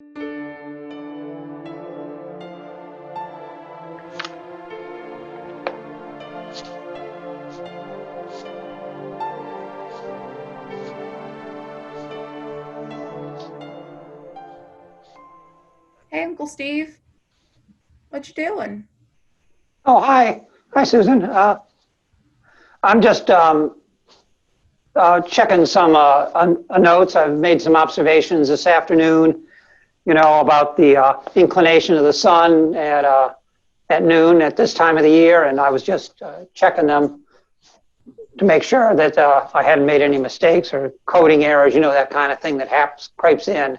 Hey, Uncle Steve, what you doing? Oh, hi. Hi, Susan. I'm just checking some notes. I've made some observations this afternoon, about the inclination of the sun at noon at this time of the year, and I was just checking them to make sure that I hadn't made any mistakes or coding errors, that kind of thing that creeps in.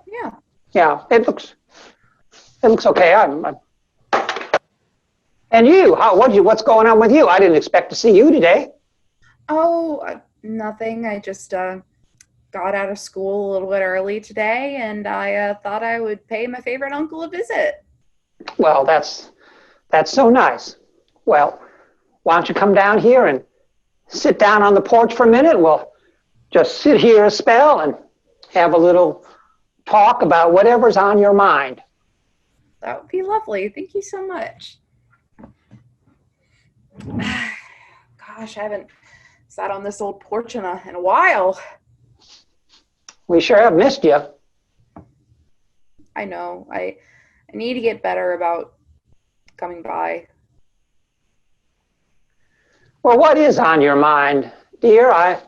Yeah. Yeah, it looks okay. And you, what's going on with you? I didn't expect to see you today. Oh, nothing. I just got out of school a little bit early today, and I thought I would pay my favorite uncle a visit. Well, that's so nice. Well, why don't you come down here and sit down on the porch for a minute? We'll just sit here a spell and have a little talk about whatever's on your mind. That would be lovely. Thank you so much. Gosh, I haven't sat on this old porch in a while. We sure have missed you. I know. I need to get better about coming by. Well, what is on your mind, dear? I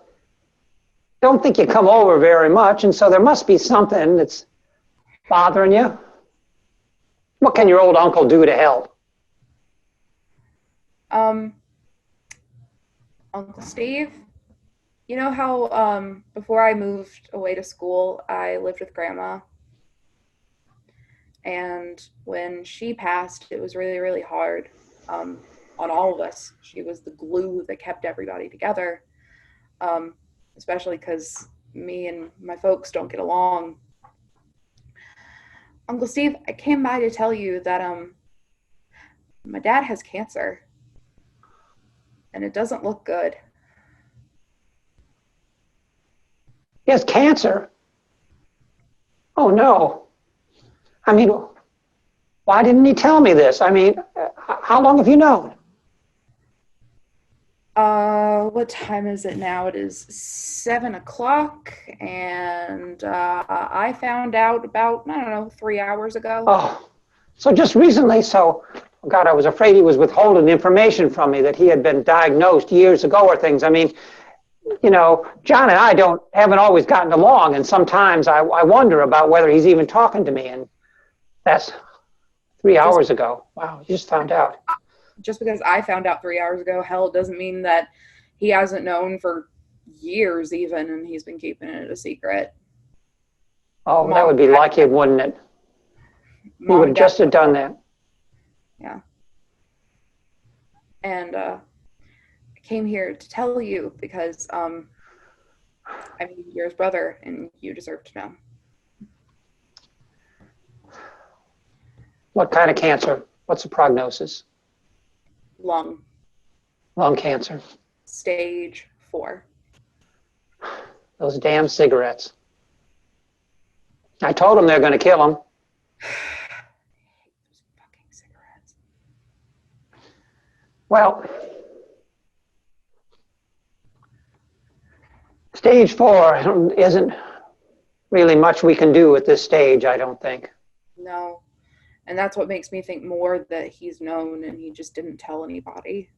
don't think you come over very much, and so there must be something that's bothering you. What can your old uncle do to help? Um, Uncle Steve, you know how before I moved away to school, I lived with grandma, and when she passed, it was really, really hard on all of us. She was the glue that kept everybody together, um, especially because me and my folks don't get along. Uncle Steve, I came by to tell you that my dad has cancer, and it doesn't look good. He has cancer. Oh, no. I mean, why didn't he tell me this? I mean, how long have you known? What time is it now? It is 7 o'clock, and I found out about, I don't know, 3 hours ago. Oh, so just recently. So, oh God, I was afraid he was withholding information from me that he had been diagnosed years ago or things. I mean, John and I don't haven't always gotten along, and sometimes I wonder about whether he's even talking to me. And that's three Just hours ago. Wow, you just found out. just because I found out 3 hours ago, hell, it doesn't mean that he hasn't known for years even, and he's been keeping it a secret. Oh, that Mom, would be like him, wouldn't it? He mom would and have dad, just have done that. yeah. And I came here to tell you because I mean, you're his brother, and you deserve to know. What kind of cancer? What's the prognosis? Lung, Lung cancer. stage 4. Those damn cigarettes. I told him they're going to kill him. Those fucking cigarettes. Well, stage 4 isn't really much we can do at this stage, I don't think. No. And that's what makes me think more that he's known and he just didn't tell anybody.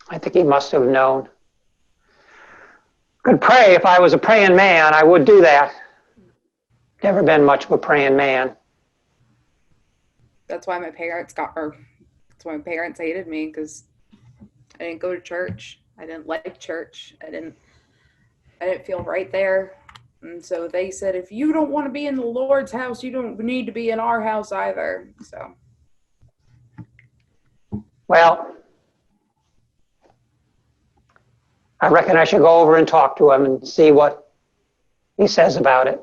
I think he must have known. Could pray. If I was a praying man, I would do that. Never been much of a praying man. That's why my parents that's why my parents hated me, because I didn't go to church. I didn't like church. I didn't feel right there. And so they said, if you don't want to be in the Lord's house, you don't need to be in our house either. So, Well, I reckon I should go over and talk to him and see what he says about it.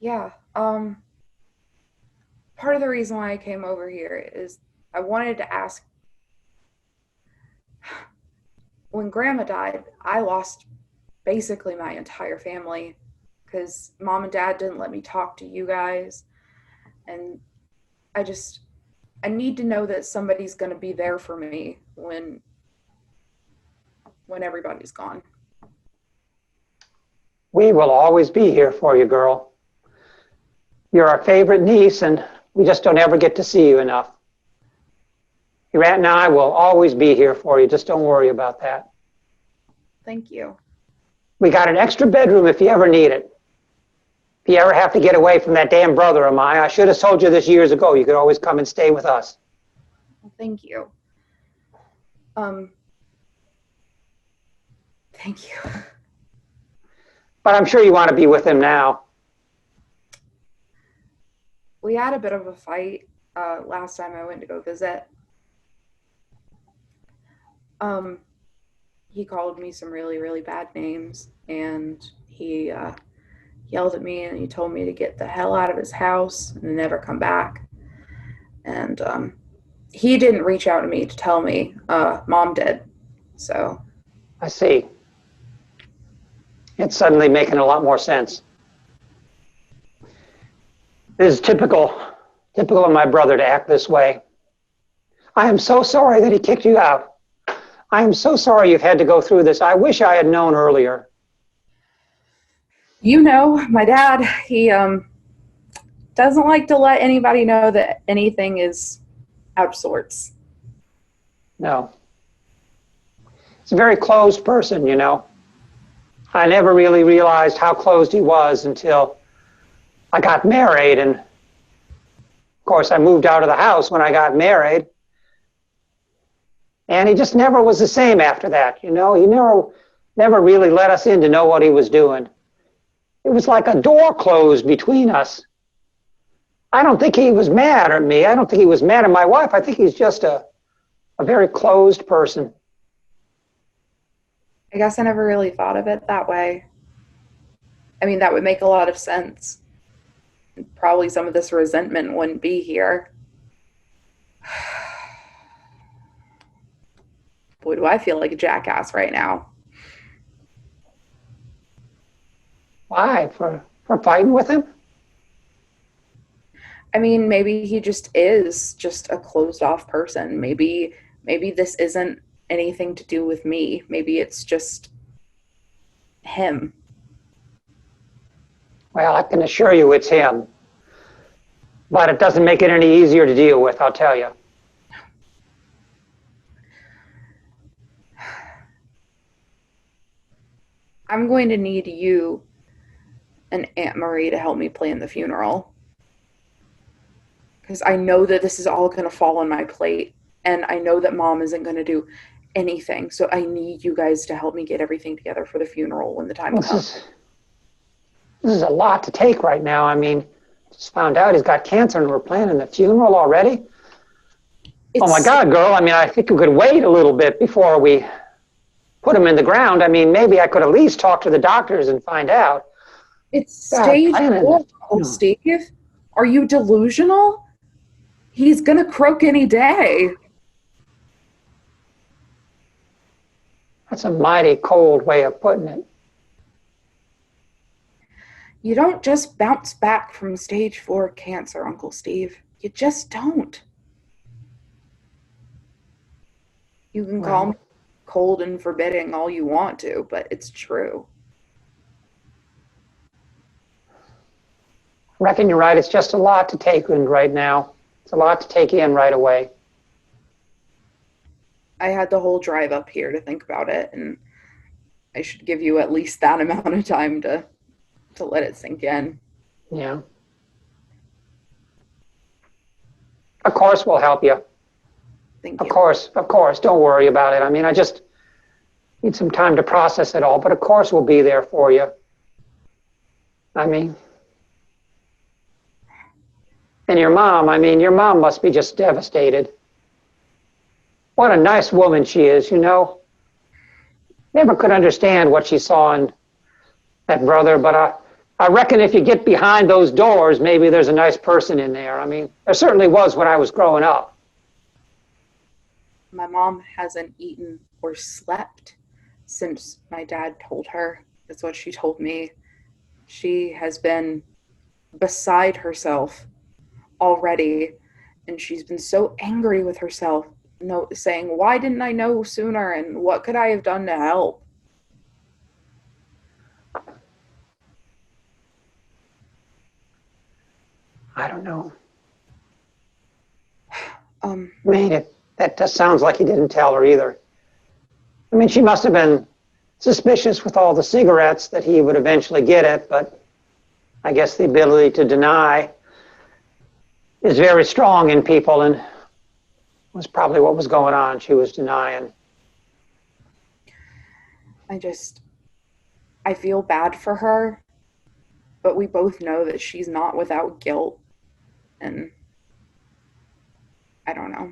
yeah. Part of the reason why I came over here is I wanted to ask, when grandma died, I lost basically my entire family. because mom and dad didn't let me talk to you guys. And I just, I need to know that somebody's going to be there for me when everybody's gone. We will always be here for you, girl. You're our favorite niece, and we just don't ever get to see you enough. Your aunt and I will always be here for you. Just don't worry about that. Thank you. We got an extra bedroom if you ever need it. If you ever have to get away from that damn brother of mine, I should have told you this years ago. You could always come and stay with us. Well, thank you. Thank you. But I'm sure you want to be with him now. We had a bit of a fight last time I went to go visit. He called me some really, really bad names, and he yelled at me, and he told me to get the hell out of his house and never come back. And he didn't reach out to me to tell me. Mom did. So. I see. It's suddenly making a lot more sense. It is typical of my brother to act this way. I am so sorry that he kicked you out. I am so sorry you've had to go through this. I wish I had known earlier. You know, my dad, he doesn't like to let anybody know that anything is out of sorts. No. He's a very closed person, you know. I never really realized how closed he was until I got married, and of course I moved out of the house when I got married. And he just never was the same after that, you know. He never really let us in to know what he was doing. It was like a door closed between us. I don't think he was mad at me. I don't think he was mad at my wife. I think he's just a very closed person. I guess I never really thought of it that way. I mean, that would make a lot of sense. Probably some of this resentment wouldn't be here. Boy, do I feel like a jackass right now. Why? For fighting with him? I mean, maybe he just is just a closed off person. Maybe this isn't anything to do with me. Maybe it's just him. Well, I can assure you it's him. But it doesn't make it any easier to deal with, I'll tell you. I'm going to need you and Aunt Marie to help me plan the funeral. Because I know that this is all going to fall on my plate. And I know that Mom isn't going to do anything. So I need you guys to help me get everything together for the funeral when the time comes. This is a lot to take right now. I mean, just found out he's got cancer and we're planning the funeral already. Oh my God, girl. I mean, I think we could wait a little bit before we put him in the ground. I mean, maybe I could at least talk to the doctors and find out. It's stage 4, Steve. Are you delusional? He's going to croak any day. That's a mighty cold way of putting it. You don't just bounce back from stage 4 cancer, Uncle Steve. You just don't. You can call me cold and forbidding all you want to, but it's true. I reckon you're right. It's just a lot to take in right now. It's a lot to take in right away. I had the whole drive up here to think about it, and I should give you at least that amount of time to let it sink in. Yeah. Of course we'll help you. Thank you. Of course. Don't worry about it. I mean, I just need some time to process it all, but of course we'll be there for you. I mean, and your mom must be just devastated. What a nice woman she is, you know. Never could understand what she saw in that brother, but I reckon if you get behind those doors, maybe there's a nice person in there. I mean, there certainly was when I was growing up. My mom hasn't eaten or slept since my dad told her. That's what she told me. She has been beside herself already, and she's been so angry with herself, no, saying, "Why didn't I know sooner? And what could I have done to help?" I don't know. Um, I mean, that just sounds like he didn't tell her either. I mean, she must have been suspicious with all the cigarettes that he would eventually get it, but I guess the ability to deny is very strong in people, and was probably what was going on. She was denying. I just, I feel bad for her, but we both know that she's not without guilt, and I don't know.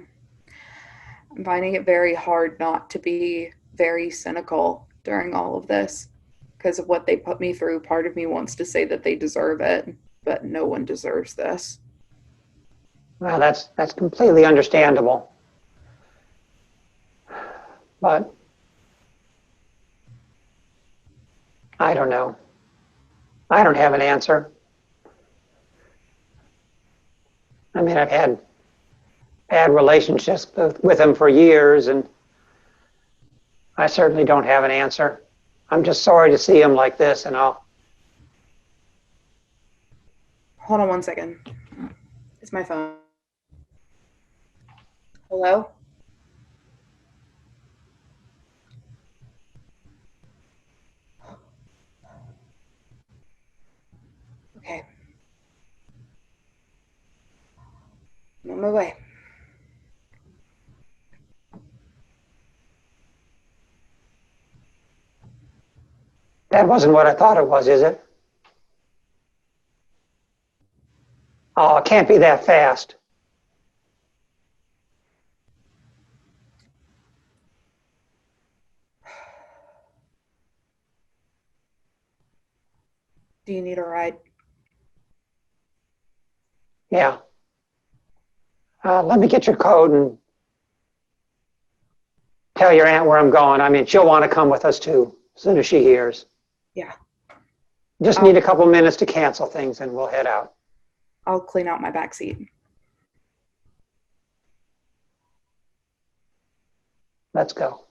I'm finding it very hard not to be very cynical during all of this because of what they put me through. Part of me wants to say that they deserve it, but no one deserves this. Well, that's completely understandable. But I don't know. I don't have an answer. I mean, I've had bad relationships with him for years, and I certainly don't have an answer. I'm just sorry to see him like this, and I'll. Hold on one second. It's my phone. Hello? Okay. I'm on my way. That wasn't what I thought it was, is it? Oh, it can't be that fast. Do you need a ride? Yeah. Let me get your code and tell your aunt where I'm going. I mean, she'll want to come with us too, as soon as she hears. Yeah. Just need a couple minutes to cancel things and we'll head out. I'll clean out my back seat. Let's go.